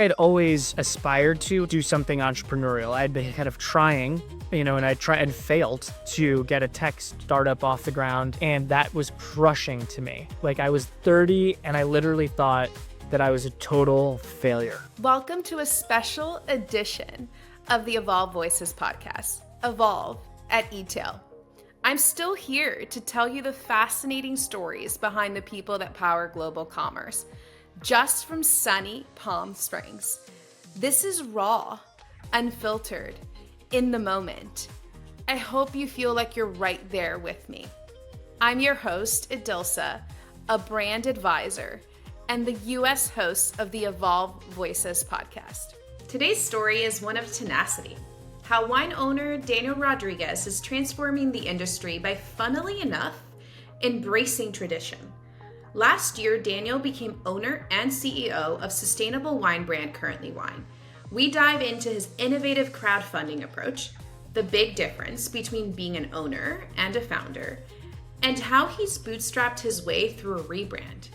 I'd always aspired to do something entrepreneurial. I'd been kind of trying, and I tried and failed to get a tech startup off the ground. And that was crushing to me. Like, I was 30 and I literally thought that I was a total failure. Welcome to a special edition of the EVOLVE Voices podcast, EVOLVE at eTail. I'm still here to tell you the fascinating stories behind the people that power global commerce, just from sunny Palm Springs. This is raw, unfiltered, in the moment. I hope you feel like you're right there with me. I'm your host, Edilsa, a brand advisor, and the US host of the EVOLVE Voices podcast. Today's story is one of tenacity. How wine owner Daniel Rodriguez is transforming the industry by, funnily enough, embracing tradition. Last year, Daniel became owner and CEO of sustainable wine brand Currently Wine. We dive into his innovative crowdfunding approach, the big difference between being an owner and a founder, and how he's bootstrapped his way through a rebrand.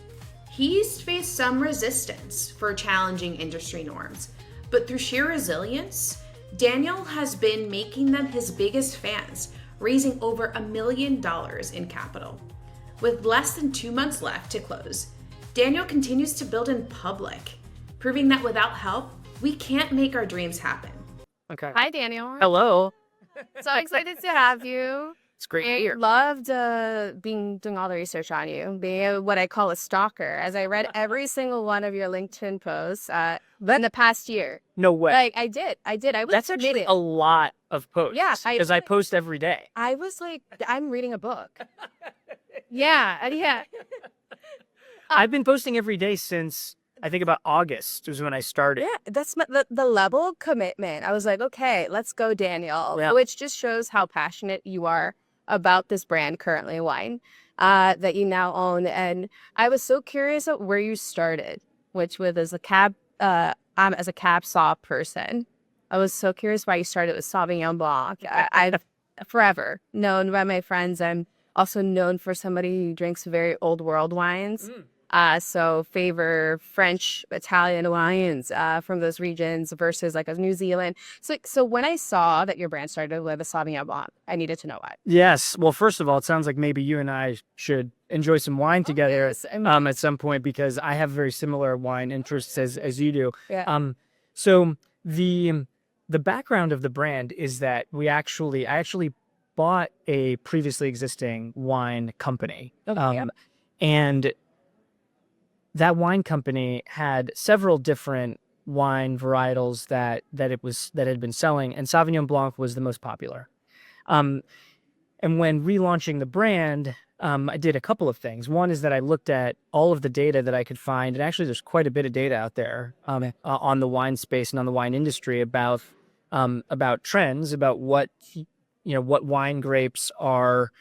He's faced some resistance for challenging industry norms, but through sheer resilience, Daniel has been making them his biggest fans, raising over $1 million in capital. With less than 2 months left to close, Daniel continues to build in public, proving that without help, we can't make our dreams happen. Okay. Hi, Daniel. Hello. So excited to have you. It's great to I hear. loved doing all the research on you, being what I call a stalker, as I read every single one of your LinkedIn posts in the past year. No way. Like, I did. I was That's actually committed. a lot of posts. Yeah, Because I post every day. I was like, I'm reading a book. Yeah. I've been posting every day since, I think, about August was when I started. Yeah, that's the level of commitment. I was like, okay, let's go, Daniel. Yeah. Which just shows how passionate you are about this brand, Currently Wine, that you now own. And I was so curious at where you started, which was as a cab saw person. I was so curious why you started with Sauvignon Blanc. I've forever known by my friends. I'm also known for somebody who drinks very old world wines. So favor French, Italian wines from those regions versus like a New Zealand. So when I saw that your brand started with a Sauvignon Blanc, I needed to know why. Yes. Well, first of all, it sounds like maybe you and I should enjoy some wine together yes. at some point, because I have very similar wine interests as you do. Yeah. So the background of the brand is that I actually bought a previously existing wine company. Okay. And that wine company had several different wine varietals that had been selling, and Sauvignon Blanc was the most popular. And when relaunching the brand, I did a couple of things. One is that I looked at all of the data that I could find, and actually there's quite a bit of data out there on the wine space and on the wine industry about trends, about what wine grapes are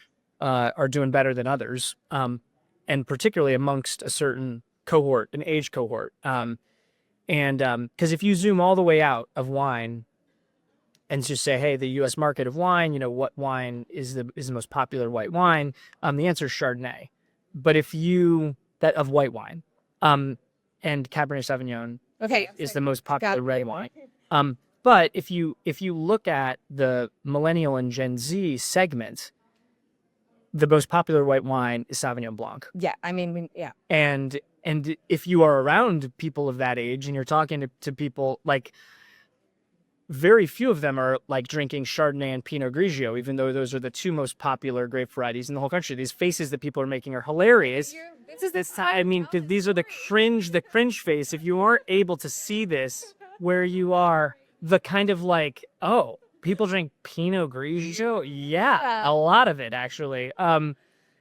doing better than others, and particularly amongst a certain cohort, an age cohort. Because if you zoom all the way out of wine and just say, hey, the U.S. market of wine, what wine is the most popular white wine? The answer is Chardonnay. But that of white wine, and Cabernet Sauvignon is the most popular red wine. But if you look at the millennial and Gen Z segment, the most popular white wine is Sauvignon Blanc. Yeah. I mean, yeah. And if you are around people of that age and you're talking to people, like, very few of them are like drinking Chardonnay and Pinot Grigio, even though those are the two most popular grape varieties in the whole country. These faces that people are making are hilarious. These are the cringe face. If you aren't able to see this where you are, the kind of like, oh, people drink Pinot Grigio? Yeah, a lot of it, actually. I'm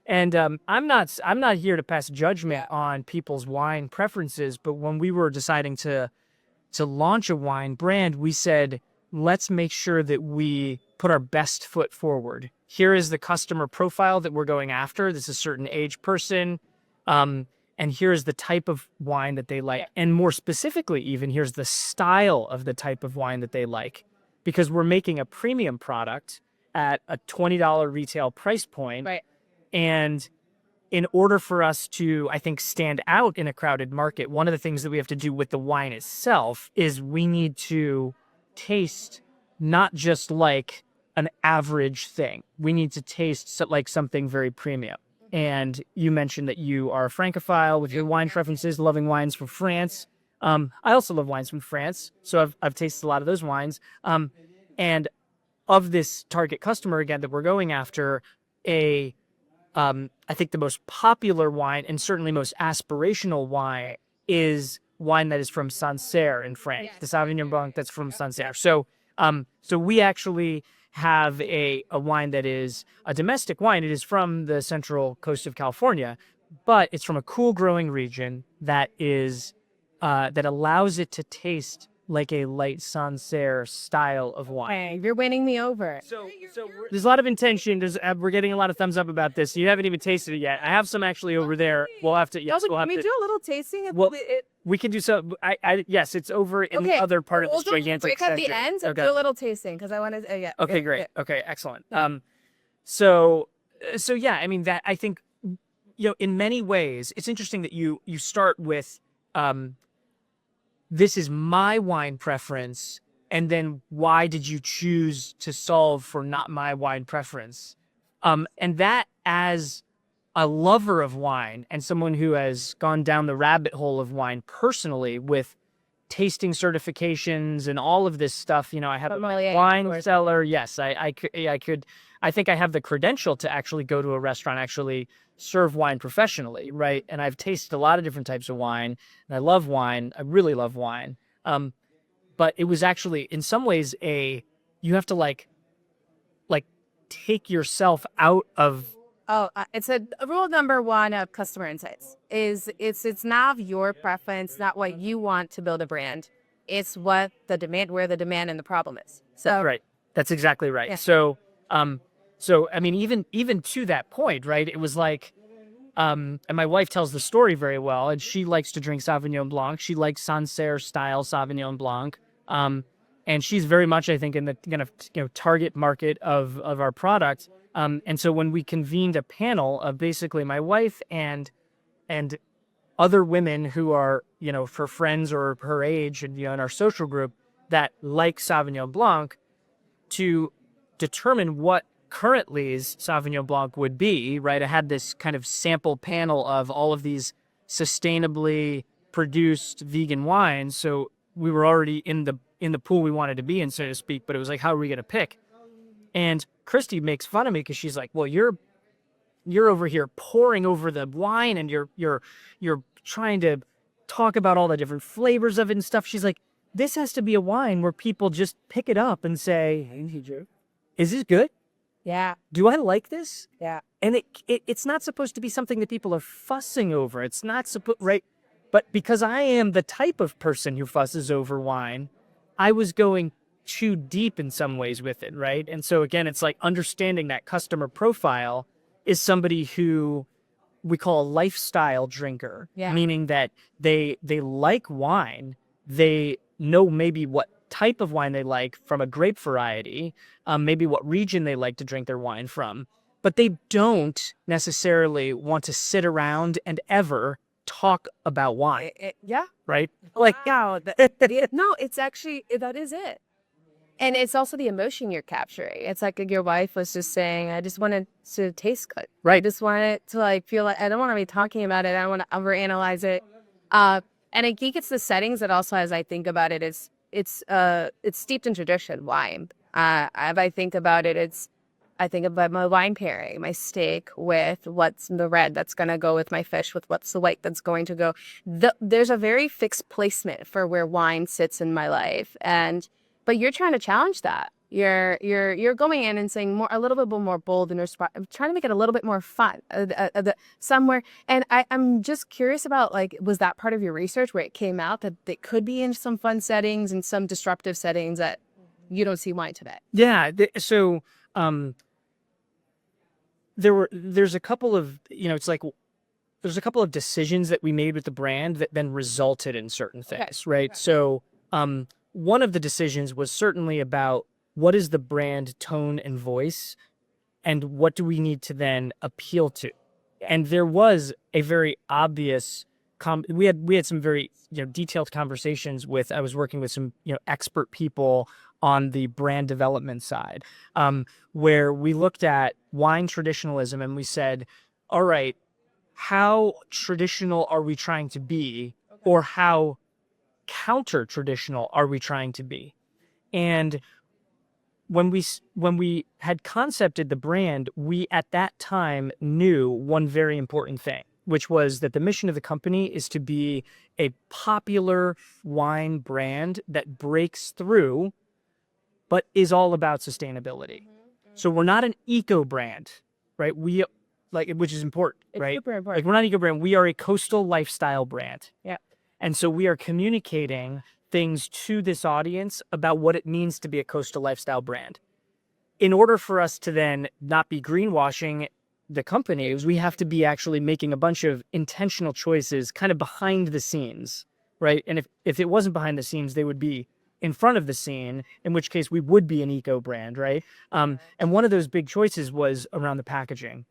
not here to pass judgment on people's wine preferences, but when we were deciding to launch a wine brand, we said, let's make sure that we put our best foot forward. Here is the customer profile that we're going after. This is a certain age person. And here's the type of wine that they like. And more specifically, even, here's the style of the type of wine that they like. Because we're making a premium product at a $20 retail price point. Right. And in order for us to, I think, stand out in a crowded market, one of the things that we have to do with the wine itself is we need to taste not just like an average thing. We need to taste like something very premium. And you mentioned that you are a Francophile with your wine preferences, loving wines from France. I also love wines from France, so I've tasted a lot of those wines. And of this target customer again that we're going after, I think the most popular wine and certainly most aspirational wine is wine that is from Sancerre in France, the Sauvignon Blanc that's from Sancerre. So we actually have a wine that is a domestic wine. It is from the central coast of California, but it's from a cool growing region that is that allows it to taste like a light Sancerre style of wine. Hey, you're winning me over. So there's a lot of intention. We're getting a lot of thumbs up about this. You haven't even tasted it yet. I have some actually over there. We'll have to. Yes, we'll have can we to. do a little tasting? Well, we can do so. Yes, it's over in the other part of this gigantic break at the section. ends and do a little tasting because I want to. Yeah. Okay, great. Okay, excellent. So yeah, I mean that I think, in many ways, it's interesting that you start with, this is my wine preference, and then why did you choose to solve for not my wine preference? And that, as a lover of wine and someone who has gone down the rabbit hole of wine personally with tasting certifications and all of this stuff, I have a wine cellar. Yes, I could. I think I have the credential to actually go to a restaurant, actually serve wine professionally, right? And I've tasted a lot of different types of wine, and I love wine. I really love wine. But it was actually, in some ways, you have to like take yourself out of. It's a rule number one of customer insights is it's not your preference, not what you want to build a brand. It's what the demand, where the demand and the problem is. So right, that's exactly right. Yeah. So I mean, even to that point, right? It was like, and my wife tells the story very well, and she likes to drink Sauvignon Blanc. She likes Sancerre style Sauvignon Blanc, and she's very much, I think, in the kind of target market of our product. And so when we convened a panel of basically my wife and other women who are, for friends or her age and, in our social group that like Sauvignon Blanc, to determine what currently's Sauvignon Blanc would be, right? I had this kind of sample panel of all of these sustainably produced vegan wines. So we were already in the pool we wanted to be in, so to speak, but it was like, how are we going to pick? And Christy makes fun of me because she's like, well, you're over here pouring over the wine and you're trying to talk about all the different flavors of it and stuff. She's like, this has to be a wine where people just pick it up and say, hey, is this good? Yeah. Do I like this? Yeah. And it's not supposed to be something that people are fussing over. It's not supposed, right? But because I am the type of person who fusses over wine, I was going too deep in some ways with it, right? And so again, it's like understanding that customer profile is somebody who we call a lifestyle drinker, meaning that they like wine. They know maybe what type of wine they like from a grape variety, maybe what region they like to drink their wine from, but they don't necessarily want to sit around and ever talk about wine. Yeah. Right? Like, no, it's actually, that is it. And it's also the emotion you're capturing. It's like your wife was just saying, I just wanted to taste good. Right. I just want it to feel like, I don't want to be talking about it. I don't want to overanalyze it. And I think it's the settings that also, as I think about it, it's steeped in tradition, wine. If I think about it, I think about my wine pairing, my steak with what's the red that's going to go with my fish, with what's the white that's going to go. There's a very fixed placement for where wine sits in my life. But you're trying to challenge that. You're going in and saying a little bit more bold and trying to make it a little bit more fun somewhere. And I'm just curious about, was that part of your research where it came out that it could be in some fun settings and some disruptive settings that you don't see wine today? Yeah. So there's a couple of, there's a couple of decisions that we made with the brand that then resulted in certain things, right? So one of the decisions was certainly about what is the brand tone and voice, and what do we need to then appeal to? And there was a very obvious we had some very detailed conversations with. I was working with some expert people on the brand development side, where we looked at wine traditionalism and we said, all right, how traditional are we trying to be, or how counter traditional are we trying to be? And when we had concepted the brand, we at that time knew one very important thing, which was that the mission of the company is to be a popular wine brand that breaks through, but is all about sustainability. So we're not an eco brand, right? Which is important, It's right? super Like important. we're not an eco brand. We are a coastal lifestyle brand. Yeah. And so we are communicating things to this audience about what it means to be a coastal lifestyle brand. In order for us to then not be greenwashing the companies, we have to be actually making a bunch of intentional choices kind of behind the scenes, right? And if it wasn't behind the scenes, they would be in front of the scene, in which case we would be an eco brand, right? And one of those big choices was around the packaging.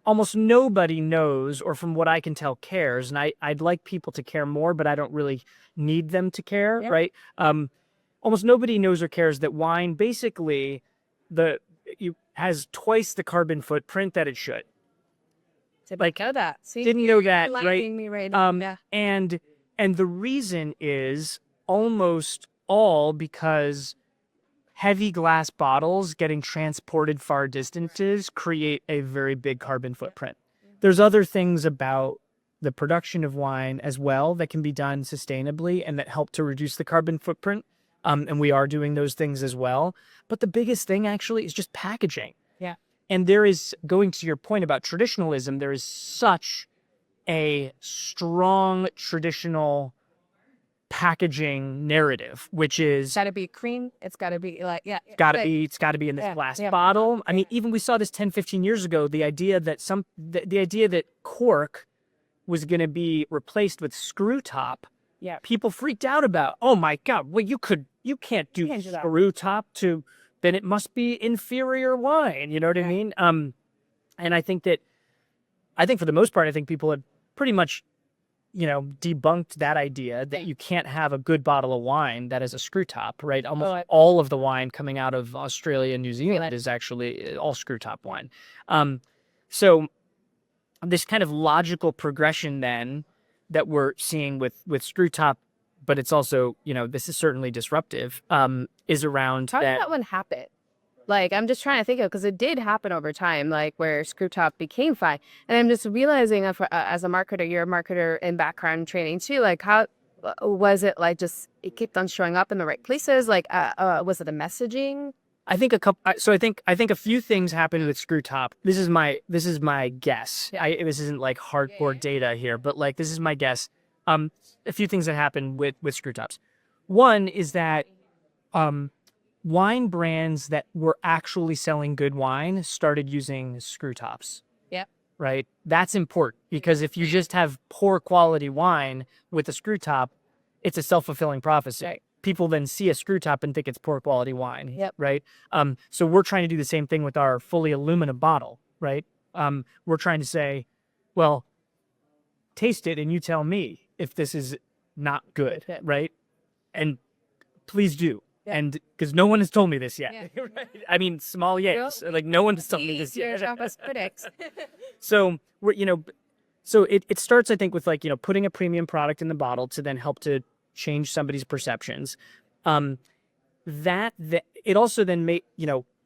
Almost nobody knows, or from what I can tell, cares. And I'd like people to care more, but I don't really need them to care, Yep. right? Almost nobody knows or cares that wine basically has twice the carbon footprint that it should. Didn't know that. See, Didn't know that, you're right? enlightening me right now. Yeah. And the reason is almost all because heavy glass bottles getting transported far distances create a very big carbon footprint. There's other things about the production of wine as well that can be done sustainably and that help to reduce the carbon footprint. And we are doing those things as well. But the biggest thing actually is just packaging. Yeah. And there is, going to your point about traditionalism, there is such a strong traditional packaging narrative, which is It's got to be cream. It's got to be like, yeah. it's got to be in this glass bottle. I mean, even we saw this 10, 15 years ago, the idea that the idea that cork was going to be replaced with screw top. Yeah. People freaked out about, oh my God, well, you can't do can't do that. screw top then it must be inferior wine. You know what I mean? And I think for the most part, I think people had pretty much, debunked that idea that you can't have a good bottle of wine that is a screw top, right? Almost all of the wine coming out of Australia and New Zealand is actually all screw top wine. So this kind of logical progression then that we're seeing with screw top, but it's also, this is certainly disruptive, is around How did that. that one happen? Like, I'm just trying to think of, because it did happen over time, like where screw top became fine. And I'm just realizing as a marketer, you're a marketer in background training too. Like, how was it like just it kept on showing up in the right places? Like, was it the messaging? I think I think a few things happened with screw top. This is my guess. This isn't like hardcore data here, but like this is my guess. A few things that happened with screw tops. One is that wine brands that were actually selling good wine started using screw tops. Yeah. Right? That's important because if you just have poor quality wine with a screw top, it's a self-fulfilling prophecy. Right. People then see a screw top and think it's poor quality wine. Yep. Right? So we're trying to do the same thing with our fully aluminum bottle, right? We're trying to say, well, taste it and you tell me if this is not good, right? And please do. Yeah. And because no one has told me this yet. Yeah. Right? I mean, small yes. Like no one has told me this yet. Critics. So we're, so it starts, I think, with like, putting a premium product in the bottle to then help to change somebody's perceptions. It also then made,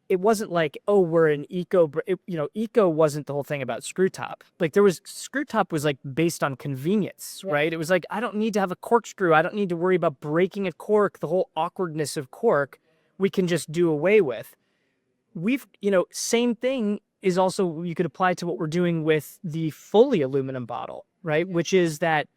it wasn't like, oh, we're an eco, eco wasn't the whole thing about screw top. Like screw top was like based on convenience, right? It was like, I don't need to have a corkscrew. I don't need to worry about breaking a cork. The whole awkwardness of cork, we can just do away with. Same thing is also, you could apply to what we're doing with the fully aluminum bottle, right? Yeah. Which is that,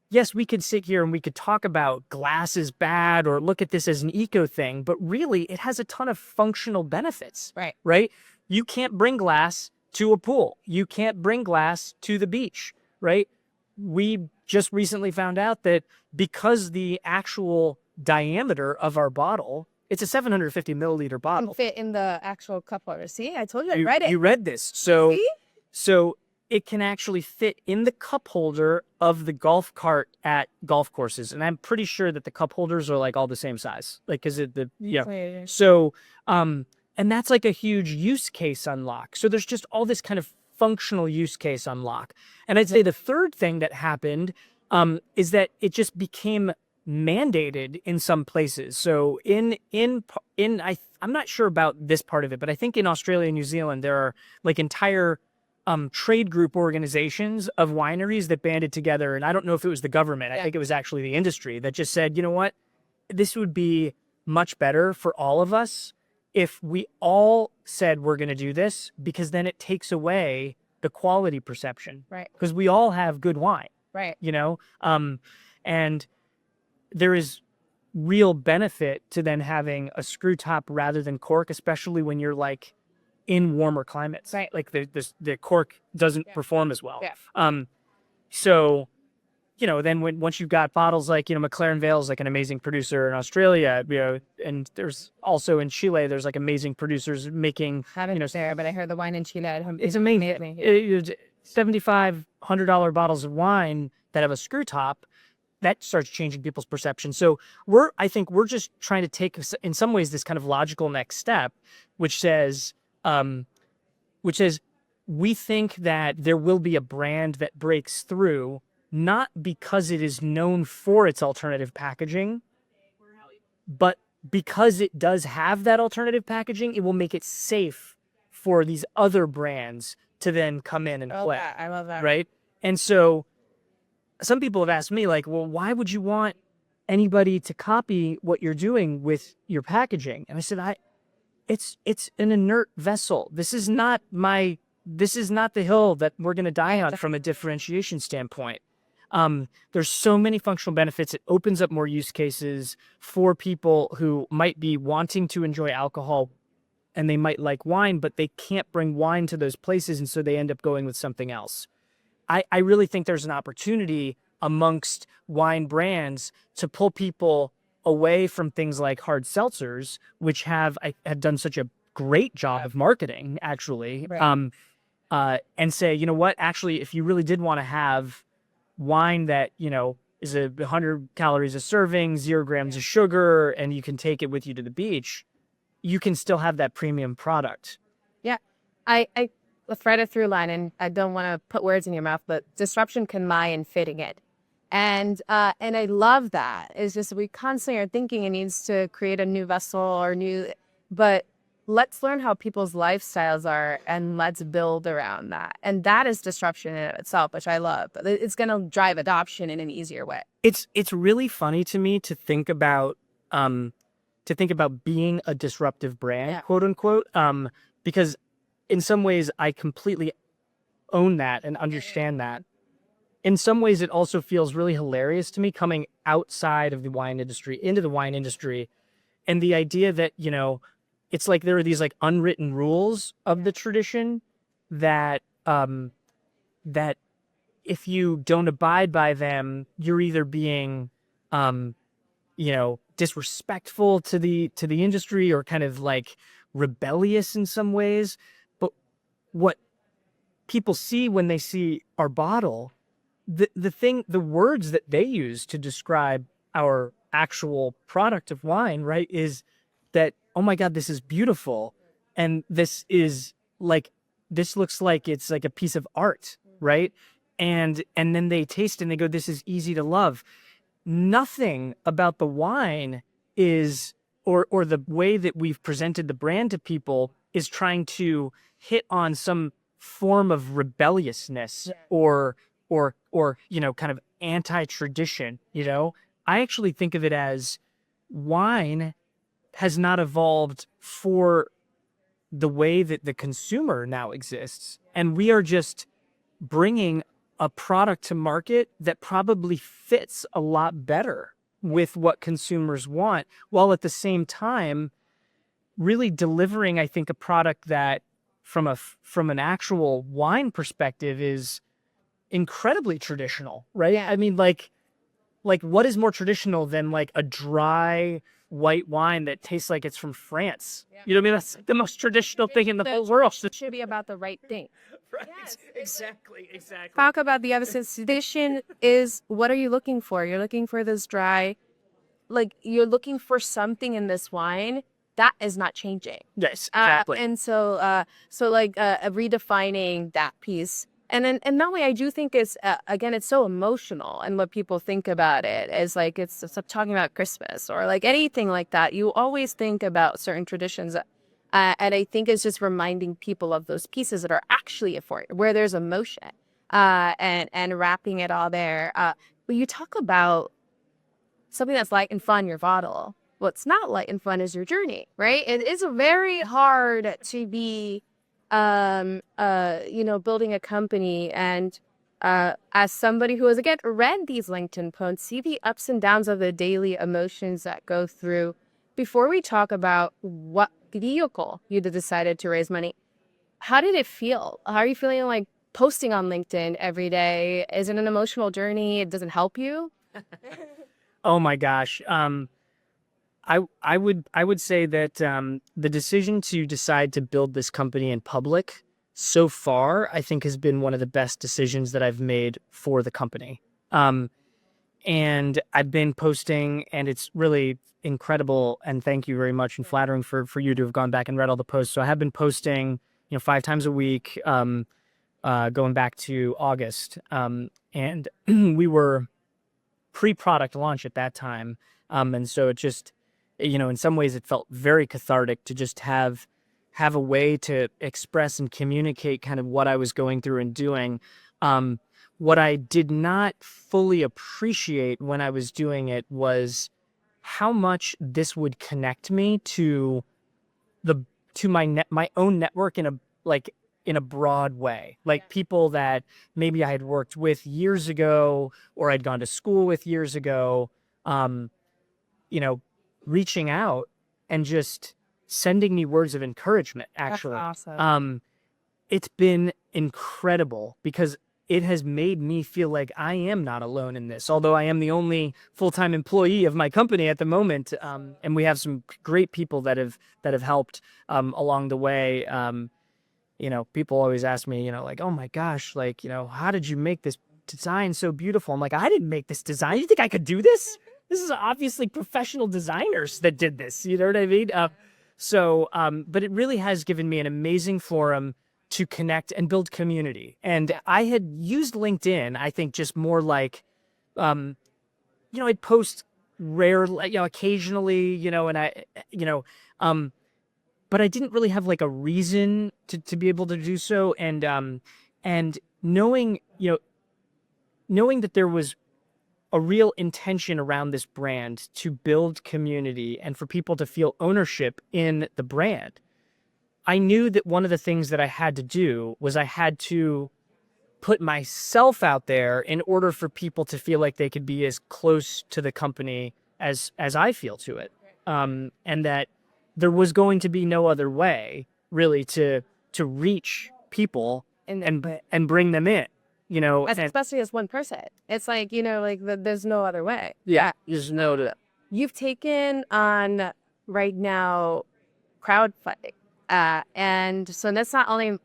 yes, we could sit here and we could talk about glass is bad or look at this as an eco thing, but really it has a ton of functional benefits, right? You can't bring glass to a pool. You can't bring glass to the beach, right? We just recently found out that because the actual diameter of our bottle, it's a 750 milliliter bottle. Can fit in the actual cup holder. See, I told you I read it. You read this. So it can actually fit in the cup holder of the golf cart at golf courses. And I'm pretty sure that the cup holders are like all the same size, like, cause so, and that's like a huge use case unlock. So there's just all this kind of functional use case unlock. And I'd say the third thing that happened, is that it just became mandated in some places. So I'm not sure about this part of it, but I think in Australia and New Zealand, there are like entire trade group organizations of wineries that banded together. And I don't know if it was the government. I think it was actually the industry that just said, you know what, this would be much better for all of us if we all said we're going to do this, because then it takes away the quality perception. Right. Because we all have good wine. Right. You know? And there is real benefit to then having a screw top rather than cork, especially when you're like in warmer climates. Right. Like the cork doesn't perform as well. Yeah. So, you know, then once you've got bottles like, you know, McLaren Vale's like an amazing producer in Australia, you know, and there's also in Chile, there's like amazing producers making, Haven't there, but I heard the wine in Chile. it's amazing. $7,500 bottles of wine that have a screw top, that starts changing people's perception. So I think we're just trying to take, in some ways, this kind of logical next step, which says, we think that there will be a brand that breaks through, not because it is known for its alternative packaging, but because it does have that alternative packaging, it will make it safe for these other brands to then come in and play. I love that. Right? And so some people have asked me, like, well, why would you want anybody to copy what you're doing with your packaging? And I said, it's an inert vessel. This is not the hill that we're going to die on from a differentiation standpoint. There's so many functional benefits. It opens up more use cases for people who might be wanting to enjoy alcohol and they might like wine, but they can't bring wine to those places. And so they end up going with something else. I really think there's an opportunity amongst wine brands to pull people away from things like hard seltzers, which have done such a great job of marketing, actually, Right. And say, you know what, actually, if you really did want to have wine that, you know, is 100 calories a serving, 0 grams of sugar, and you can take it with you to the beach, you can still have that premium product. Yeah. I thread a through line, and I don't want to put words in your mouth, but disruption can lie in fitting it. And I love that. It's just we constantly are thinking it needs to create a new vessel or but let's learn how people's lifestyles are and let's build around that. And that is disruption in itself, which I love. But it's going to drive adoption in an easier way. It's really funny to me to think about being a disruptive brand, quote unquote, because in some ways I completely own that and understand that. In some ways, it also feels really hilarious to me coming outside of the wine industry into the wine industry, and the idea that, you know, it's like there are these like unwritten rules of the tradition that that if you don't abide by them, you're either being you know, disrespectful to the industry or kind of like rebellious in some ways. But what people see when they see our bottle, the words that they use to describe our actual product of wine, right, is that, oh my God, this is beautiful. And this looks like it's like a piece of art, right? And then they taste and they go, this is easy to love. Nothing about the wine is, or the way that we've presented the brand to people is trying to hit on some form of rebelliousness or, you know, kind of anti-tradition, you know? I actually think of it as wine has not evolved for the way that the consumer now exists. And we are just bringing a product to market that probably fits a lot better with what consumers want, while at the same time really delivering, I think, a product that from an actual wine perspective is incredibly traditional, right? I mean, like what is more traditional than like a dry, white wine that tastes like it's from France. You know what I mean? That's the most traditional thing in the whole world. It should be about the right thing. Right. Yes. Exactly. Talk about the other sedition is what are you looking for? You're looking for this dry, like you're looking for something in this wine that is not changing. Yes, exactly. And so, redefining that piece. And that way, I do think it's, again, it's so emotional. And what people think about it is like, it's like talking about Christmas or like anything like that. You always think about certain traditions. And I think it's just reminding people of those pieces that are actually for where there's emotion, and wrapping it all there. But you talk about something that's light and fun, your bottle. What's not light and fun is your journey, right? It is very hard to be, building a company. And as somebody who has, again, read these LinkedIn posts, see the ups and downs of the daily emotions that go through. Before we talk about what vehicle you decided to raise money, how did it feel? How are you feeling like posting on LinkedIn every day? Is it an emotional journey? It doesn't help you? Oh my gosh. I would say that the decision to decide to build this company in public so far, I think, has been one of the best decisions that I've made for the company. And I've been posting, and it's really incredible. And thank you very much, and flattering for you to have gone back and read all the posts. So I have been posting, 5 times a week, going back to August, and we were pre-product launch at that time. And so it just, in some ways it felt very cathartic to just have a way to express and communicate kind of what I was going through and doing. What I did not fully appreciate when I was doing it was how much this would connect me to my own network in a broad way, like people that maybe I had worked with years ago or I'd gone to school with years ago, reaching out and just sending me words of encouragement, actually. That's awesome. It's been incredible because it has made me feel like I am not alone in this, although I am the only full-time employee of my company at the moment. And we have some great people that have helped along the way. People always ask me, like, oh my gosh, like, how did you make this design so beautiful? I'm like, I didn't make this design. You think I could do this? This is obviously professional designers that did this. You know what I mean? But it really has given me an amazing forum to connect and build community. And I had used LinkedIn, I think, just more like, I'd post rarely, occasionally, but I didn't really have like a reason to be able to do so. And knowing that there was a real intention around this brand to build community and for people to feel ownership in the brand, I knew that one of the things that I had to do was I had to put myself out there in order for people to feel like they could be as close to the company as I feel to it. And that there was going to be no other way really to reach people and bring them in, Especially as one person. It's like, there's no other way. Yeah, just know that. You've taken on right now crowdfunding. And so that's not only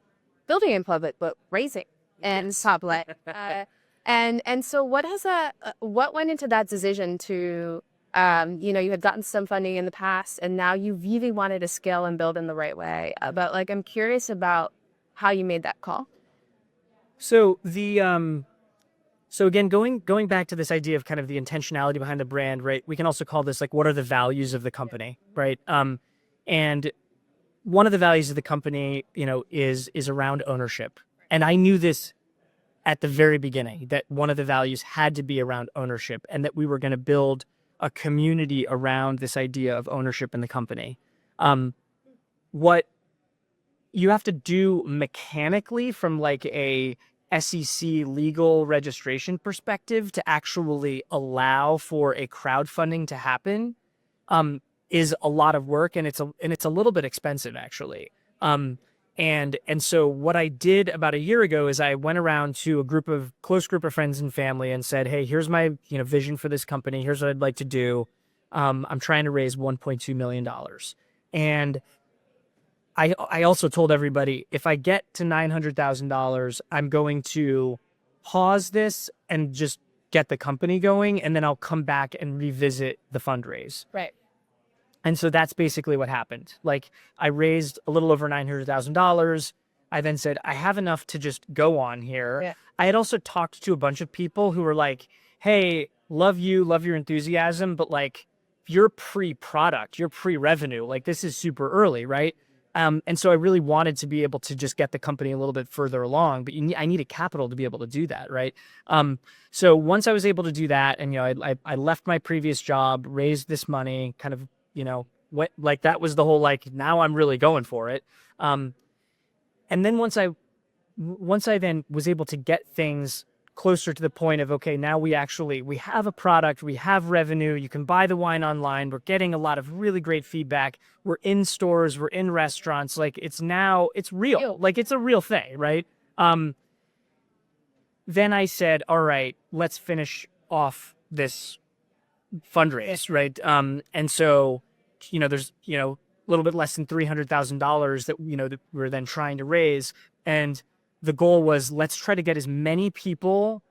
building in public, but raising in public. And so what went into that decision to, you had gotten some funding in the past and now you really wanted to scale and build in the right way. But like, I'm curious about how you made that call. So so again, going back to this idea of kind of the intentionality behind the brand, right? We can also call this like, what are the values of the company, right? And one of the values of the company, is around ownership. And I knew this at the very beginning, that one of the values had to be around ownership and that we were going to build a community around this idea of ownership in the company. What you have to do mechanically from like a SEC legal registration perspective to actually allow for a crowdfunding to happen, is a lot of work, and it's a little bit expensive, actually. And so what I did about a year ago is I went around to a close group of friends and family and said, hey, here's my vision for this company. Here's what I'd like to do. I'm trying to raise $1.2 million. And I also told everybody, if I get to $900,000, I'm going to pause this and just get the company going, and then I'll come back and revisit the fundraise. Right. And so that's basically what happened. Like, I raised a little over $900,000. I then said, I have enough to just go on here. Yeah. I had also talked to a bunch of people who were like, hey, love you, love your enthusiasm, but like, you're pre-product, you're pre-revenue. Like, this is super early, right? And so I really wanted to be able to just get the company a little bit further along, but I needed capital to be able to do that, right? So once I was able to do that, and I left my previous job, raised this money, kind of, what, like, that was the whole, like, now I'm really going for it. And then once I then was able to get things closer to the point of, okay, now we have a product, we have revenue, you can buy the wine online, we're getting a lot of really great feedback, we're in stores, we're in restaurants, like, it's real, like, it's a real thing, right? Then I said, all right, let's finish off this fundraise, right? And so, there's, a little bit less than $300,000 that we're then trying to raise. And the goal was, let's try to get as many people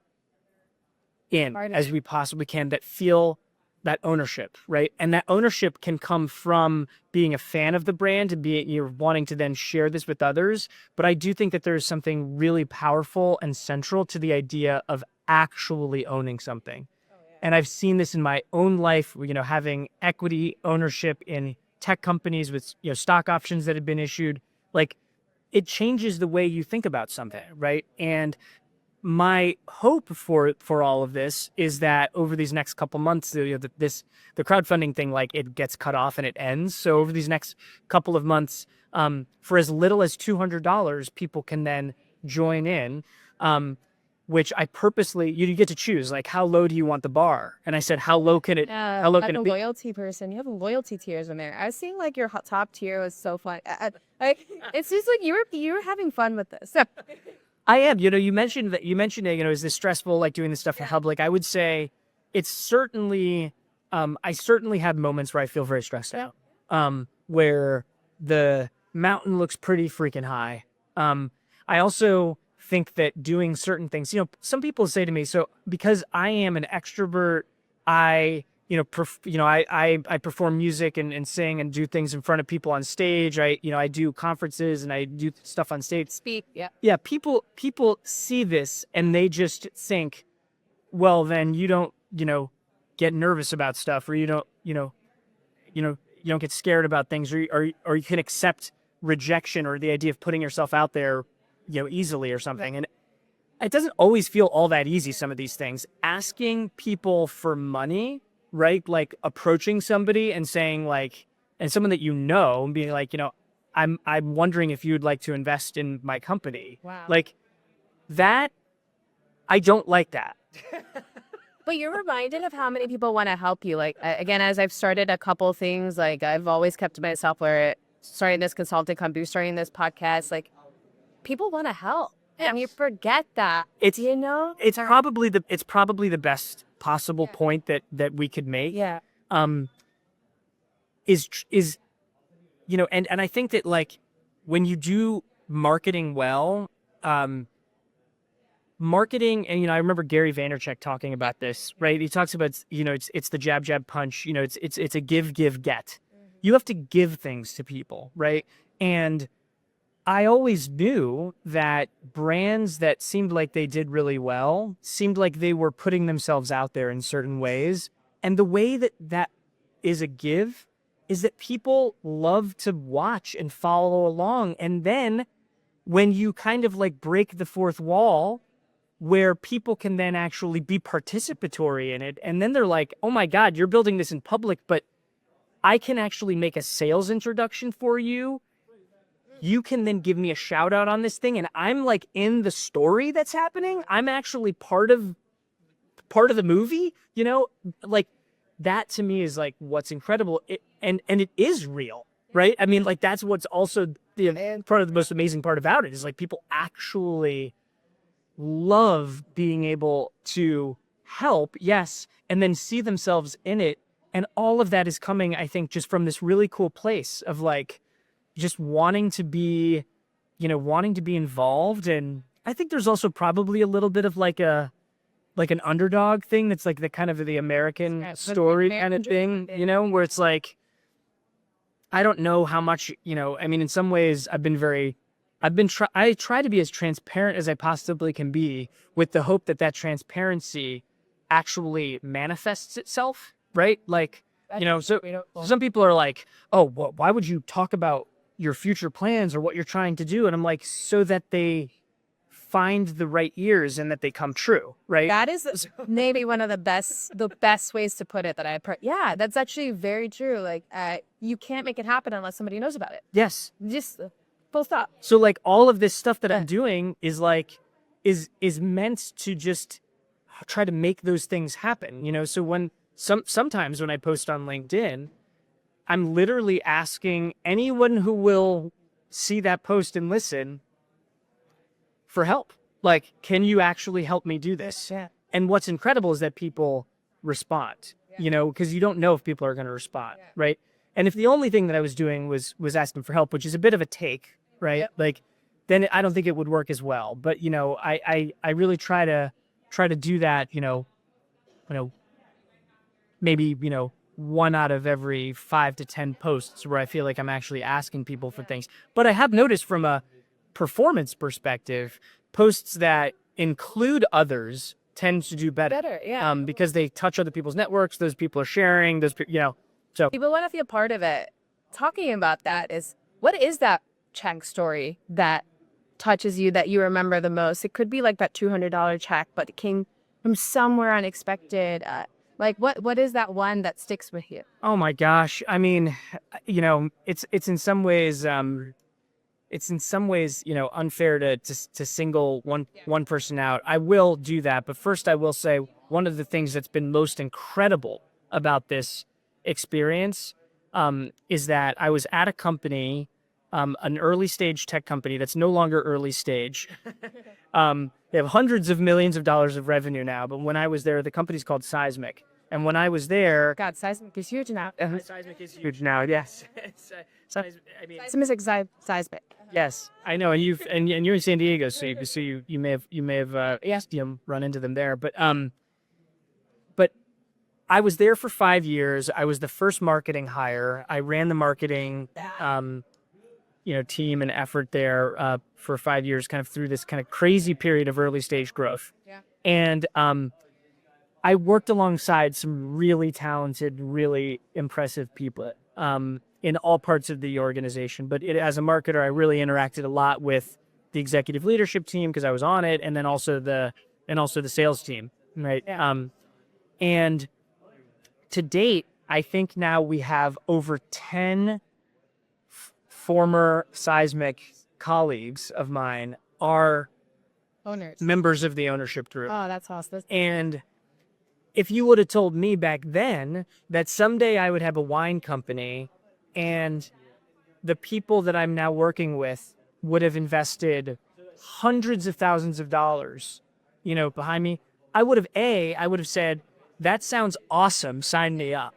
in as we possibly can that feel that ownership, right? And that ownership can come from being a fan of the brand and you're wanting to then share this with others. But I do think that there's something really powerful and central to the idea of actually owning something. And I've seen this in my own life, having equity ownership in tech companies with, stock options that have been issued. Like, it changes the way you think about something, right? And my hope for all of this is that over these next couple months, the crowdfunding thing, like, it gets cut off and it ends. So over these next couple of months, for as little as $200, people can then join in, which I purposely, you get to choose, like, how low do you want the bar? And I said, how low can it be? I'm a loyalty person. You have loyalty tiers in there. I was seeing, like, your top tier was so fun. It seems like you were having fun with this. I am. You mentioned that. Is this stressful, like, doing this stuff in public? I would say it's certainly. I certainly have moments where I feel very stressed out. Where the mountain looks pretty freaking high. I also think that doing certain things. Some people say to me, so because I am an extrovert, I perform music and sing and do things in front of people on stage. I do conferences and I do stuff on stage. Speak, yeah. Yeah, people see this and they just think, well, then you don't, get nervous about stuff, or you don't get scared about things, or you can accept rejection or the idea of putting yourself out there, easily or something. And it doesn't always feel all that easy, some of these things. Asking people for money, right? Like, approaching somebody and saying, like, and someone that and being like, I'm wondering if you'd like to invest in my company. Wow. Like, that, I don't like that. But you're reminded of how many people want to help you. Like, again, as I've started a couple things, like, I've always kept to myself, where starting this consulting company, starting this podcast, like, people want to help. And you forget that. It's probably the best possible point that we could make. Yeah. Is and I think that, like, when you do marketing well, marketing, and I remember Gary Vaynerchuk talking about this, right? He talks about, it's the jab, jab, punch, it's a give, give, get. You have to give things to people, right? And I always knew that brands that seemed like they did really well seemed like they were putting themselves out there in certain ways. And the way that is a give is that people love to watch and follow along. And then when you kind of, like, break the fourth wall, where people can then actually be participatory in it, and then they're like, oh my God, you're building this in public, but I can actually make a sales introduction for you. You can then give me a shout out on this thing, and I'm, like, in the story that's happening. I'm actually part of the movie, like, that to me is, like, what's incredible. And it is real, right? I mean, like, that's what's also part of the most amazing part about it, is, like, people actually love being able to help, yes, and then see themselves in it And all of that is coming, I think, just from this really cool place of like just wanting to be, wanting to be involved. And I think there's also probably a little bit of like an underdog thing that's like the kind of the American story kind of thing, where it's like, I don't know how much, I mean, in some ways I try to be as transparent as I possibly can be with the hope that transparency actually manifests itself, right? Like, so some people are like, oh, well, why would you talk about your future plans or what you're trying to do? And I'm like, so that they find the right ears and that they come true, right? That is maybe one of the best ways to put it that I've heard. Yeah, that's actually very true. Like, you can't make it happen unless somebody knows about it. Yes. Just full stop. So like all of this stuff that I'm doing is like, is meant to just try to make those things happen, so when sometimes when I post on LinkedIn, I'm literally asking anyone who will see that post and listen for help. Like, can you actually help me do this? Yeah. And what's incredible is that people respond, because you don't know if people are going to respond, right? And if the only thing that I was doing was asking for help, which is a bit of a take, right? Yep. Like, then I don't think it would work as well. But, I really try to do that, maybe, 1 out of every 5 to 10 posts where I feel like I'm actually asking people for things. But I have noticed from a performance perspective, posts that include others tend to do better. Yeah. Because they touch other people's networks. Those people are sharing. So People want to be a part of it. Talking about that is, what is that check story that touches you, that you remember the most? It could be like that $200 check, but it came from somewhere unexpected. Like what is that one that sticks with you? Oh my gosh. I mean, it's in some ways, unfair to single one person out. I will do that. But first I will say one of the things that's been most incredible about this experience, is that I was at a company, an early stage tech company that's no longer early stage. They have hundreds of millions of dollars of revenue now. But when I was there, the company's called Seismic. And when I was there, God, Seismic is huge now. Seismic is huge now. Yes. Seismic seismic. Yes, I know. And you're in San Diego, so you may have run into them there. But I was there for 5 years. I was the first marketing hire. I ran the marketing, team and effort there for 5 years, kind of through this kind of crazy period of early stage growth. Yeah. And I worked alongside some really talented, really impressive people in all parts of the organization. But as a marketer, I really interacted a lot with the executive leadership team because I was on it, and then also the sales team, right? Yeah. And to date, I think now we have over 10 former Seismic colleagues of mine are Owners. members of the ownership group. Oh, that's awesome. And if you would have told me back then that someday I would have a wine company and the people that I'm now working with would have invested hundreds of thousands of dollars, behind me, I would have said, that sounds awesome, sign me up.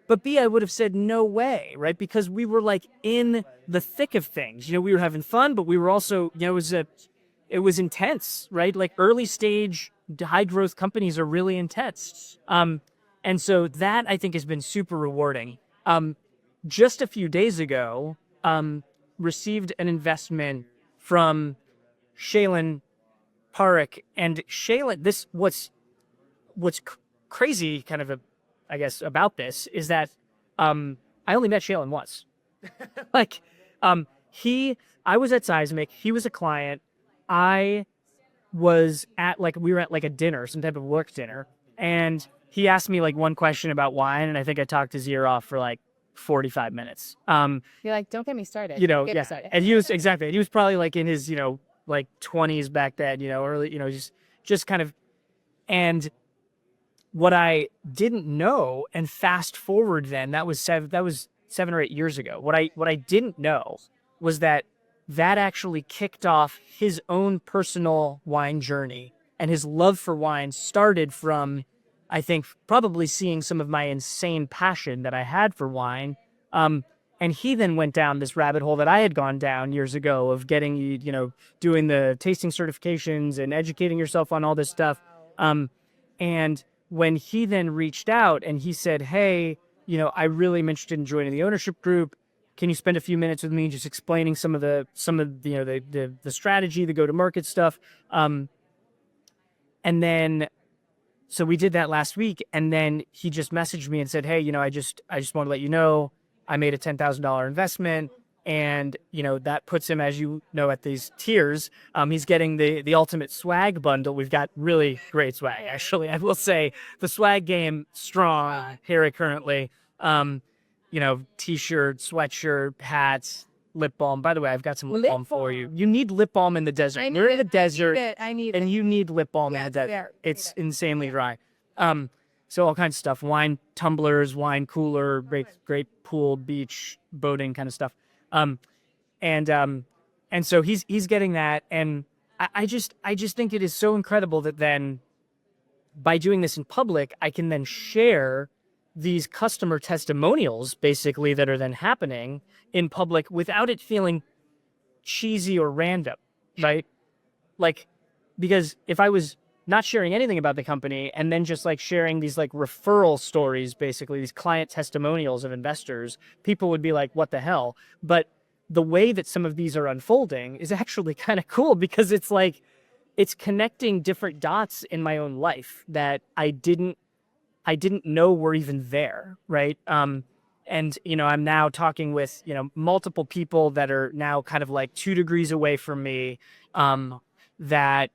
But B, I would have said, no way, right? Because we were like in the thick of things. We were having fun, but we were also, it was intense, right? Like early stage high growth companies are really intense. And so that I think has been super rewarding. Just a few days ago, received an investment from Shaylin Parekh. And Shaylin, what's crazy kind of about this is that I only met Shaylin once. Like, I was at Seismic, he was a client. I was we were at like a dinner, some type of work dinner, and he asked me like one question about wine, and I think I talked his ear off for like 45 minutes. You're like, don't get me started. Get me started. And he was probably like in his, like 20s back then, early, just kind of, and what I didn't know, and fast forward then, that was 7 or 8 years ago. What I didn't know was that actually kicked off his own personal wine journey, and his love for wine started from I think probably seeing some of my insane passion that I had for wine. And he then went down this rabbit hole that I had gone down years ago of getting, doing the tasting certifications and educating yourself on all this stuff. And when he then reached out and he said, hey, I really am interested in joining the ownership group. Can you spend a few minutes with me just explaining some of the the strategy, the go-to-market stuff? And then so we did that last week, and then he just messaged me and said, hey, I just want to let you know I made a $10,000 investment, and that puts him, as at these tiers. He's getting the ultimate swag bundle. We've got really great swag, actually. I will say the swag game strong here currently. T-shirt, sweatshirt, hats, lip balm. By the way, I've got some lip balm for you. You need lip balm in the desert. You're in the desert, I need and it. you need lip balm in the desert. It's insanely dry. So all kinds of stuff: wine tumblers, wine cooler, great pool, beach, boating kind of stuff. And so he's getting that, and I just think it is so incredible that then by doing this in public, I can then share these customer testimonials basically that are then happening in public without it feeling cheesy or random, right? Like, because if I was not sharing anything about the company and then just like sharing these like referral stories, basically these client testimonials of investors, people would be like, what the hell? But the way that some of these are unfolding is actually kind of cool, because it's like, it's connecting different dots in my own life that I didn't know were even there, right? And I'm now talking with multiple people that are now kind of like 2 degrees away from me, that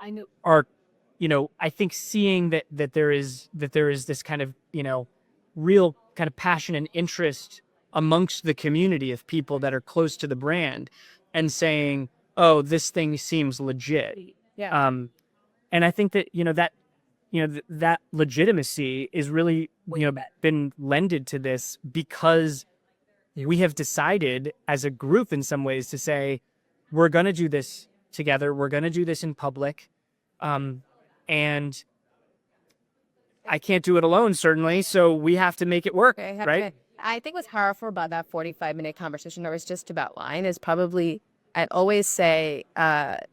I know are, I think seeing that there is this kind of real kind of passion and interest amongst the community of people that are close to the brand, and saying, oh, this thing seems legit. Yeah. And I think that that legitimacy is really been lended to this because we have decided as a group in some ways to say, we're going to do this together, we're going to do this in public, and I can't do it alone, certainly, so we have to make it work, right? I think what's powerful about that 45-minute conversation that was just about wine is probably, I'd always say,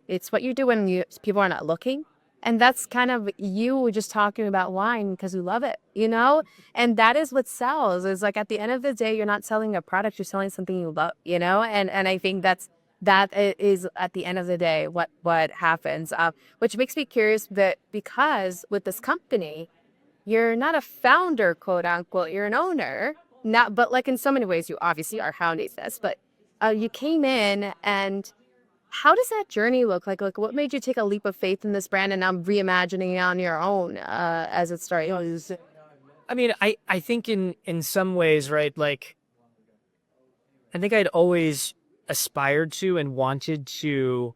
it's what you do when people are not looking. And that's kind of you just talking about wine because you love it, And that is what sells. Is like at the end of the day, you're not selling a product, you're selling something you love, And I think that is at the end of the day what happens. Which makes me curious that because with this company, you're not a founder, quote unquote, you're an owner. Not, but like in so many ways, you obviously are hounding this, but you came in, and how does that journey look like? Like, what made you take a leap of faith in this brand and now reimagining it on your own as it starts? I mean, I think in some ways, right, like, I think I'd always aspired to and wanted to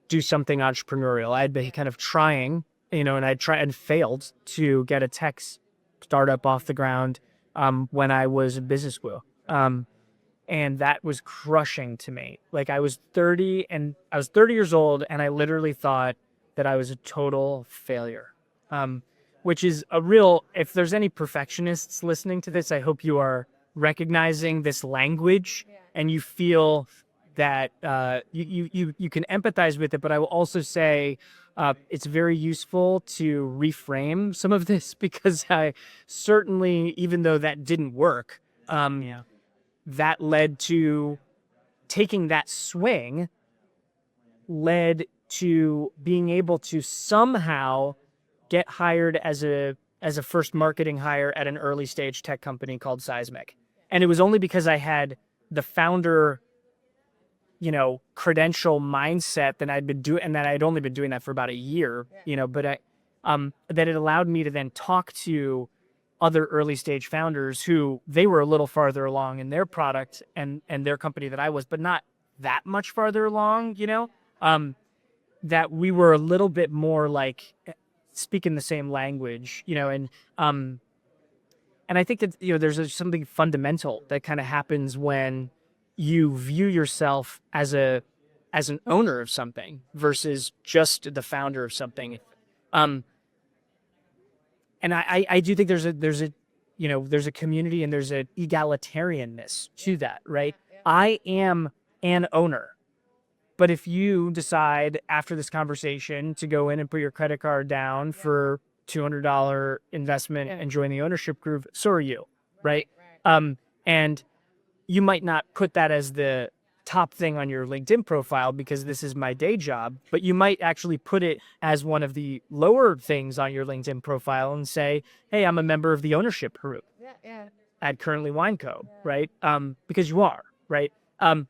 do something entrepreneurial. I'd been kind of trying, and I'd tried and failed to get a tech startup off the ground when I was in business school. And that was crushing to me. Like, I was 30 years old, and I literally thought that I was a total failure. Which is a real, if there's any perfectionists listening to this, I hope you are recognizing this language and you feel that you can empathize with it. But I will also say it's very useful to reframe some of this, because I certainly, even though that didn't work, that led to taking that swing, led to being able to somehow get hired as a first marketing hire at an early stage tech company called Seismic. And it was only because I had the founder, credential mindset that I'd been doing, and that I'd only been doing that for about a year, but that it allowed me to then talk to other early stage founders who they were a little farther along in their product and their company that I was, but not that much farther along, that we were a little bit more like speaking the same language, and I think that, there's something fundamental that kind of happens when you view yourself as an owner of something versus just the founder of something. and I do think there's a there's a community and there's an egalitarianness to that, right? I am an owner. But if you decide after this conversation to go in and put your credit card down for $200 investment and join the ownership group, so are you, right? And you might not put that as the top thing on your LinkedIn profile because this is my day job, but you might actually put it as one of the lower things on your LinkedIn profile and say, hey, I'm a member of the ownership group at Currently Wine Co., right? Because you are, right? And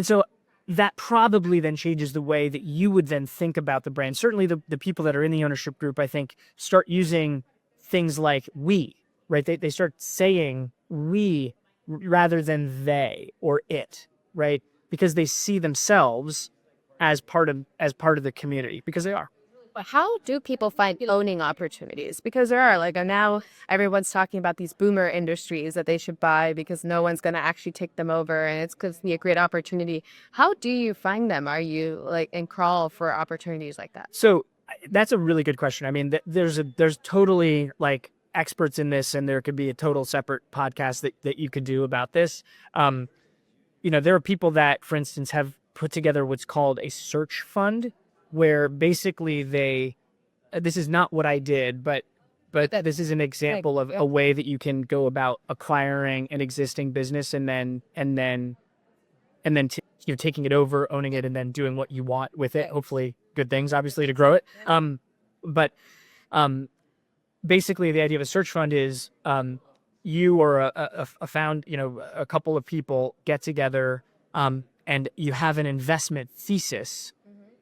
so that probably then changes the way that you would then think about the brand. Certainly the people that are in the ownership group, I think, start using things like we, right? They start saying we rather than they or it, right? Because they see themselves as part of the community, because they are. But how do people find owning opportunities? Because there are, like, now everyone's talking about these boomer industries that they should buy because no one's going to actually take them over, and it's going to be a great opportunity. How do you find them? Are you like in crawl for opportunities like that? So that's a really good question. I mean, there's totally like experts in this, and there could be a total separate podcast that you could do about this. There are people that, for instance, have put together what's called a search fund, where basically this is not what I did, but this is an example of a way that you can go about acquiring an existing business and then taking it over, owning it, and then doing what you want with it. Hopefully good things, obviously, to grow it. But basically the idea of a search fund is you or a couple of people get together and you have an investment thesis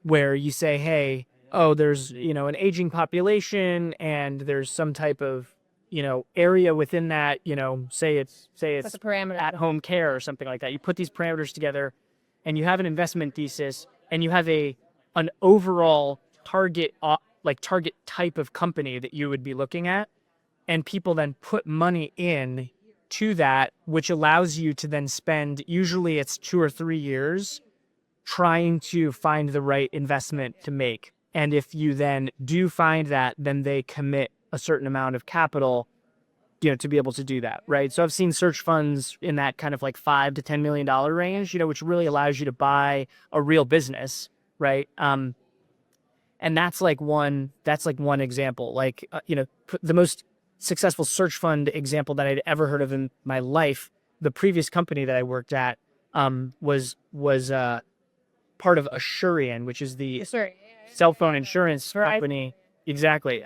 where you say, hey, there's, an aging population and there's some type of, area within that, say it's What's the parameter? at home care or something like that. You put these parameters together and you have an investment thesis and you have an overall target type of company that you would be looking at. And people then put money in to that, which allows you to then spend, usually it's 2 or 3 years, trying to find the right investment to make. And if you then do find that, then they commit a certain amount of capital, to be able to do that, right? So I've seen search funds in that kind of like $5 to $10 million range, which really allows you to buy a real business, right? And that's like one example. Like, the most successful search fund example that I'd ever heard of in my life, the previous company that I worked at, was part of Assurian, which is the cell phone insurance company. Exactly.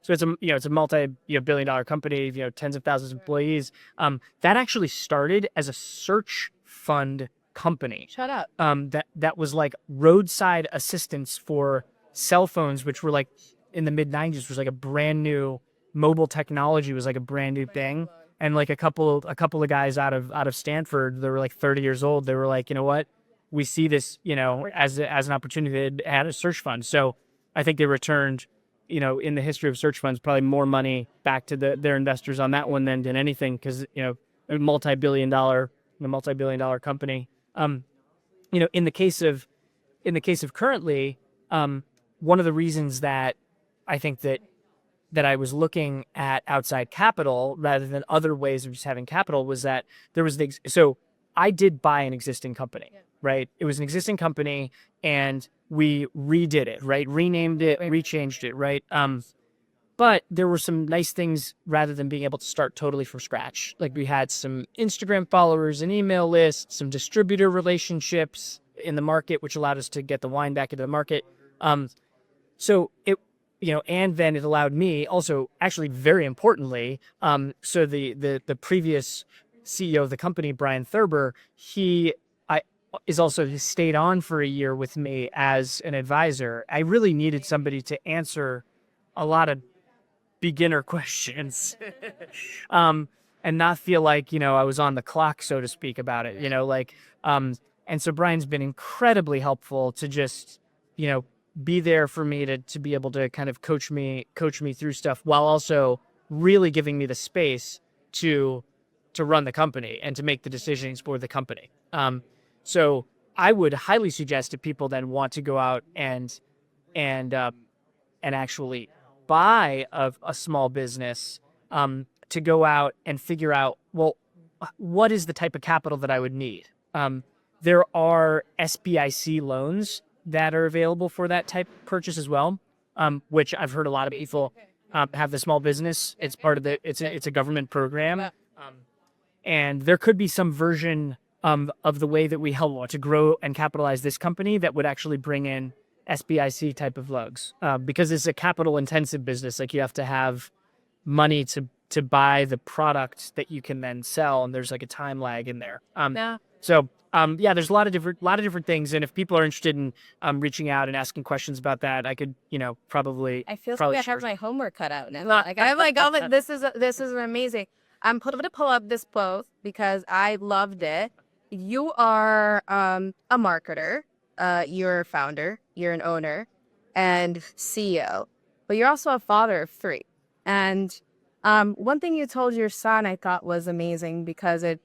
So it's a multi-billion-dollar company, tens of thousands of employees. That actually started as a search fund company. Shut up. That was like roadside assistance for cell phones, which were like in the mid 90s, was like a brand new mobile technology, was like a brand new thing. And like a couple of guys out of Stanford, they were like 30 years old. They were like, you know what? We see this, as an opportunity to add a search fund. So I think they returned, in the history of search funds, probably more money back to their investors on that one than anything, because, a multi-billion dollar company. In the case of Currently, one of the reasons that I think that I was looking at outside capital rather than other ways of just having capital was that there was so I did buy an existing company, right? It was an existing company and we redid it, right? Renamed it, rechanged it, right? But there were some nice things rather than being able to start totally from scratch. Like we had some Instagram followers, an email list, some distributor relationships in the market, which allowed us to get the wine back into the market. So it, and then it allowed me also, actually very importantly, so the previous CEO of the company, Brian Thurber, he stayed on for a year with me as an advisor. I really needed somebody to answer a lot of beginner questions, and not feel like, I was on the clock, so to speak, about it, and so Brian's been incredibly helpful to just, be there for me to be able to kind of coach me through stuff while also really giving me the space to run the company and to make the decisions for the company. So I would highly suggest to people that want to go out and actually buy a small business to go out and figure out, well, what is the type of capital that I would need? There are SBIC loans that are available for that type of purchase as well, which I've heard a lot of people have the small business. It's part of it's a government program. And there could be some version of the way that we help to grow and capitalize this company that would actually bring in SBIC type of loans, because it's a capital intensive business. Like, you have to have money to buy the product that you can then sell, and there's like a time lag in there. So there's a lot of different things, and if people are interested in reaching out and asking questions about that, I could probably. I feel probably like I have my homework cut out now. Like, I'm like, oh, this is amazing. I'm going to pull up this post because I loved it. You are a marketer, you're a founder, you're an owner, and CEO, but you're also a father of 3. And one thing you told your son I thought was amazing, because at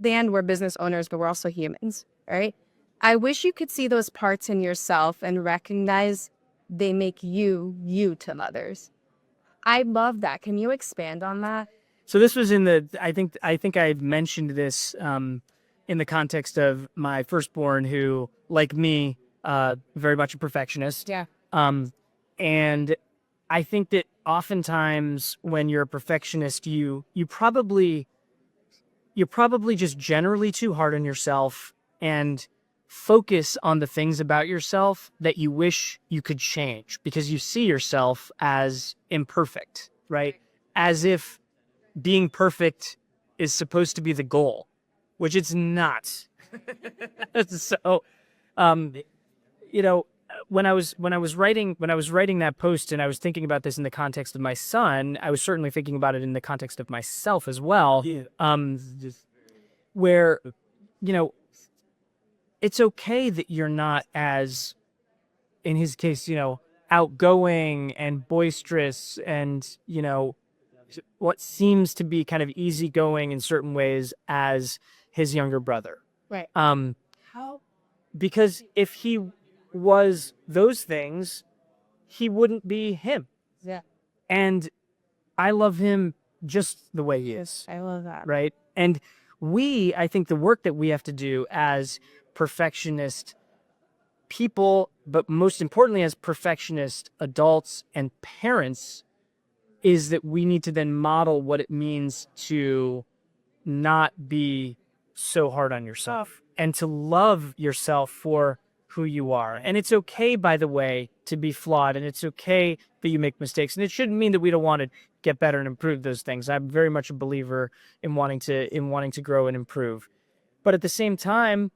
the end we're business owners, but we're also humans, right? I wish you could see those parts in yourself and recognize they make you to others. I love that. Can you expand on that? So this was I think I mentioned this in the context of my firstborn, who, like me, very much a perfectionist. Yeah. And I think that oftentimes when you're a perfectionist, you're probably just generally too hard on yourself and focus on the things about yourself that you wish you could change, because you see yourself as imperfect, right? As if being perfect is supposed to be the goal, which it's not. So, when I was writing that post, and I was thinking about this in the context of my son, I was certainly thinking about it in the context of myself as well. Where, it's okay that you're not as, in his case, outgoing and boisterous and, what seems to be kind of easygoing in certain ways as his younger brother. Right. How? Because if he was those things, he wouldn't be him. Yeah. And I love him just the way he is. I love that. Right. And I think the work that we have to do as perfectionist people, but most importantly as perfectionist adults and parents, is that we need to then model what it means to not be so hard on yourself and to love yourself for who you are. And it's okay, by the way, to be flawed, and it's okay that you make mistakes. And it shouldn't mean that we don't want to get better and improve those things. I'm very much a believer in wanting to grow and improve. But at the same time,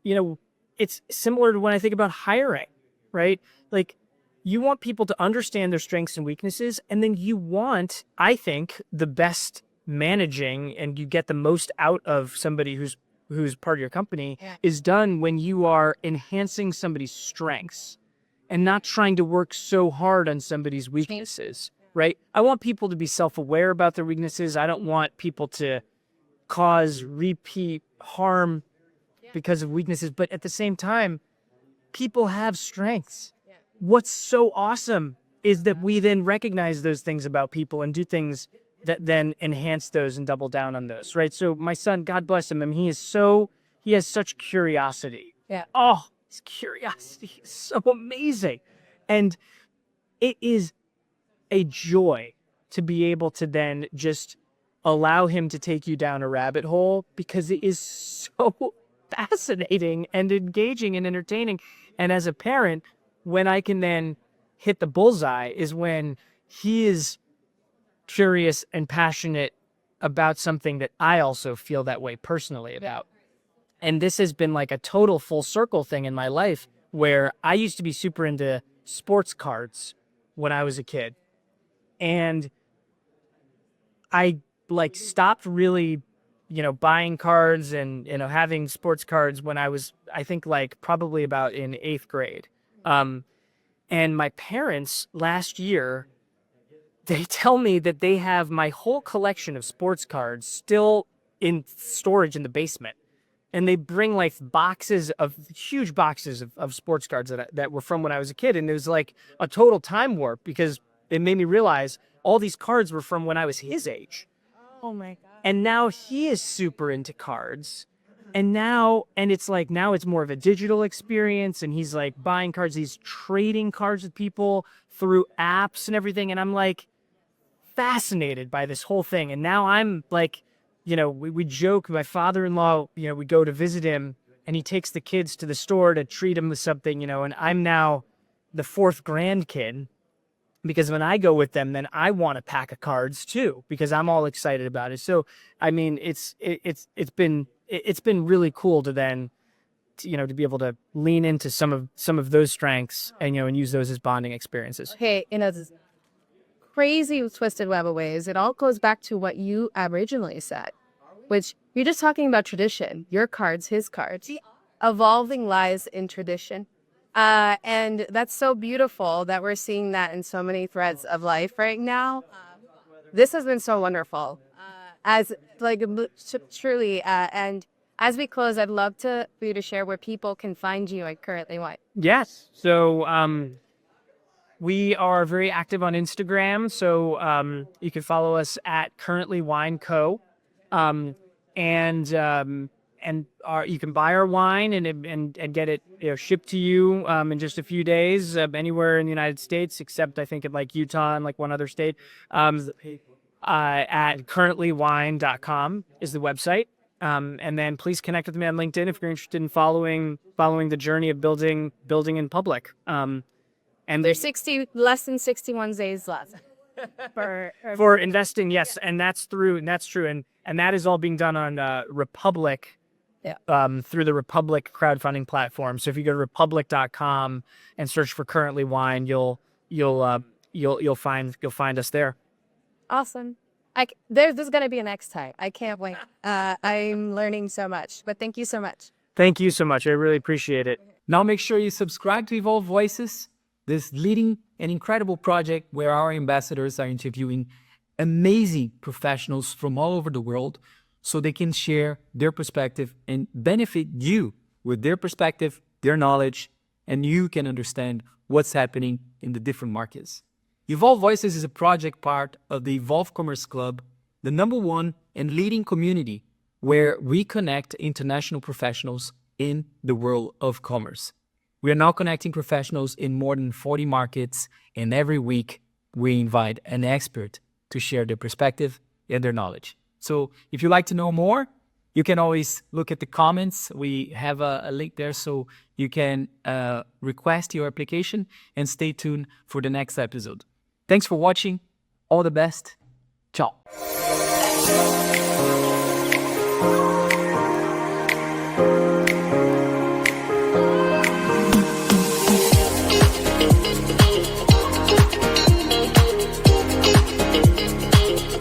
it's similar to when I think about hiring, right? Like, you want people to understand their strengths and weaknesses, and then you want, I think, the best managing, and you get the most out of somebody who's part of your company is done when you are enhancing somebody's strengths and not trying to work so hard on somebody's weaknesses, right? I want people to be self-aware about their weaknesses. I don't want people to cause repeat harm because of weaknesses, but at the same time, people have strengths. What's so awesome is that we then recognize those things about people and do things that then enhance those and double down on those, right? So my son, God bless him, he has such curiosity. Yeah. Oh, his curiosity is so amazing. And it is a joy to be able to then just allow him to take you down a rabbit hole, because it is so fascinating and engaging and entertaining. And as a parent, when I can then hit the bullseye is when he is curious and passionate about something that I also feel that way personally about. And this has been like a total full circle thing in my life, where I used to be super into sports cards when I was a kid. And I stopped really, buying cards and, having sports cards when I was, I think probably about in 8th grade. And my parents last year, they tell me that they have my whole collection of sports cards still in storage in the basement. And they bring huge boxes of sports cards that were from when I was a kid. And it was like a total time warp, because it made me realize all these cards were from when I was his age. Oh my God. And now he is super into cards. And it's like, now it's more of a digital experience. And he's like buying cards, he's trading cards with people through apps and everything. And I'm like fascinated by this whole thing. And now I'm like, we joke, my father-in-law, we go to visit him and he takes the kids to the store to treat them with something, and I'm now the fourth grandkid. Because when I go with them, then I want a pack of cards too, because I'm all excited about it. So, I mean, it's been really cool to then, to be able to lean into some of those strengths and and use those as bonding experiences. Okay, in a crazy twisted web of ways, it all goes back to what you originally said, which you're just talking about tradition. Your cards, his cards. Evolving lies in tradition. And that's so beautiful that we're seeing that in so many threads of life right now. This has been so wonderful. As like truly, and as we close, I'd love for you to share where people can find you at Currently Wine. Yes. So we are very active on Instagram. So you can follow us at Currently Wine Co. You can buy our wine and get it shipped to you in just a few days anywhere in the United States, except I think in like Utah and like one other state. At currentlywine.com is the website. And then please connect with me on LinkedIn if you're interested in following the journey of building in public. And there's less than 61 days left for investing. Yes, and that's true. And that is all being done on Republic. Yeah. Through the Republic crowdfunding platform. So if you go to republic.com and search for Currently Wine, you'll find us there. Awesome. There's gonna be a next time. I can't wait. I'm learning so much. But thank you so much. Thank you so much. I really appreciate it. Now make sure you subscribe to Evolve Voices, this leading and incredible project where our ambassadors are interviewing amazing professionals from all over the world, so they can share their perspective and benefit you with their perspective, their knowledge, and you can understand what's happening in the different markets. Evolve Voices is a project part of the Evolve Commerce Club, the #1 and leading community where we connect international professionals in the world of commerce. We are now connecting professionals in more than 40 markets, and every week we invite an expert to share their perspective and their knowledge. So if you'd like to know more, you can always look at the comments. We have a link there so you can request your application, and stay tuned for the next episode. Thanks for watching. All the best. Ciao.